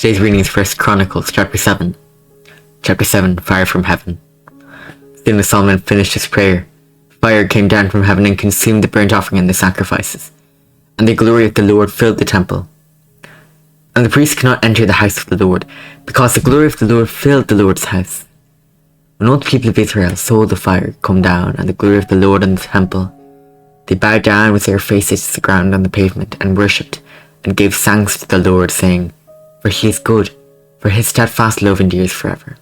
Today's reading is 1 Chronicles chapter 7. Chapter 7, Fire from Heaven. Soon as Solomon finished his prayer, fire came down from heaven and consumed the burnt offering and the sacrifices, and the glory of the Lord filled the temple. And the priests could not enter the house of the Lord, because the glory of the Lord filled the Lord's house. When all the people of Israel saw the fire come down and the glory of the Lord in the temple, they bowed down with their faces to the ground on the pavement and worshipped and gave thanks to the Lord, saying, "For he is good, for his steadfast love endures forever."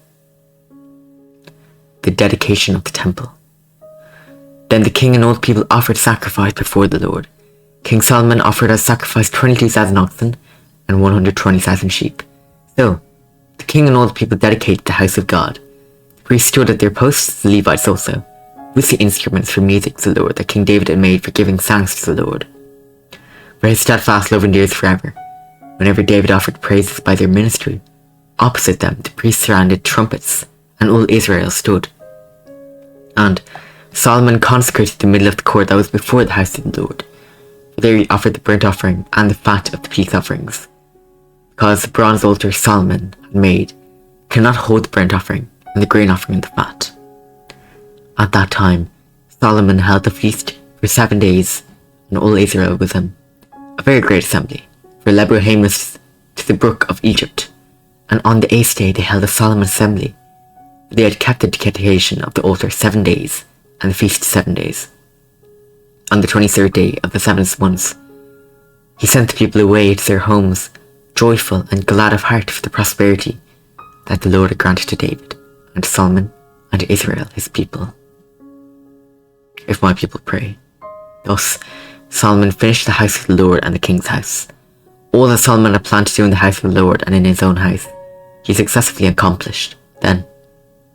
The dedication of the temple. Then the king and all the people offered sacrifice before the Lord. King Solomon offered as sacrifice 22,000 oxen and 120,000 sheep. So the king and all the people dedicated the house of God. The priests stood at their posts, the Levites also, with the instruments for music to the Lord that King David had made for giving thanks to the Lord. For his steadfast love endures forever. Whenever David offered praises by their ministry, opposite them the priests surrounded trumpets, and all Israel stood. And Solomon consecrated the middle of the court that was before the house of the Lord. For there he offered the burnt offering and the fat of the peace offerings, because the bronze altar Solomon had made cannot hold the burnt offering and the grain offering and the fat. At that time Solomon held the feast for 7 days, and all Israel with him, a very great assembly. For Lebanon was to the brook of Egypt, and on the 8th day they held a solemn assembly. They had kept the dedication of the altar 7 days, and the feast 7 days. On the 23rd day of the 7th month, he sent the people away to their homes, joyful and glad of heart for the prosperity that the Lord had granted to David, and to Solomon, and to Israel his people. If my people pray. Thus Solomon finished the house of the Lord and the king's house. All that Solomon had planned to do in the house of the Lord and in his own house, he successfully accomplished. Then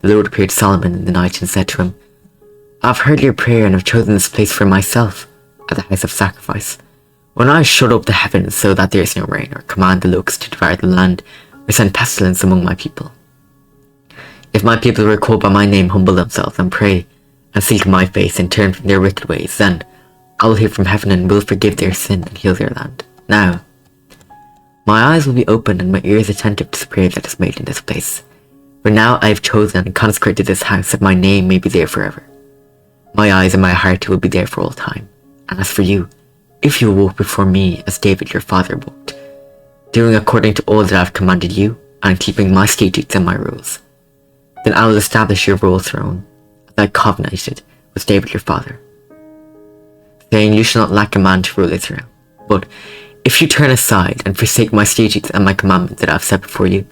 the Lord appeared to Solomon in the night and said to him, "I have heard your prayer and have chosen this place for myself as a house of sacrifice. When I shut up the heavens so that there is no rain, or command the locusts to devour the land, or send pestilence among my people. If my people who are called by my name humble themselves and pray and seek my face and turn from their wicked ways, then I will hear from heaven and will forgive their sin and heal their land. Now my eyes will be open and my ears attentive to the prayer that is made in this place. For now I have chosen and consecrated this house that my name may be there forever. My eyes and my heart will be there for all time. And as for you, if you walk before me as David your father walked, doing according to all that I have commanded you, and keeping my statutes and my rules, then I will establish your royal throne, as I covenanted with David your father, saying, you shall not lack a man to rule Israel. But if you turn aside and forsake my statutes and my commandments that I have set before you,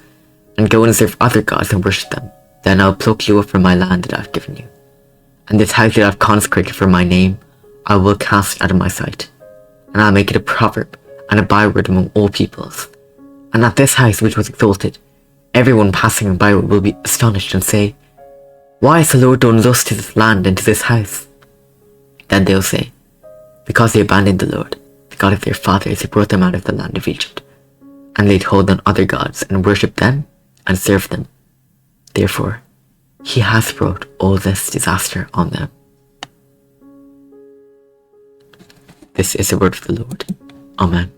and go and serve other gods and worship them, then I will pluck you up from my land that I have given you. And this house that I have consecrated for my name, I will cast out of my sight, and I will make it a proverb and a byword among all peoples. And at this house which was exalted, everyone passing by will be astonished and say, why has the Lord done thus to this land and to this house? Then they will say, because they abandoned the Lord, the God of their fathers, who brought them out of the land of Egypt, and laid hold on other gods and worshipped them and served them. Therefore he has brought all this disaster on them. This is the word of the Lord. Amen.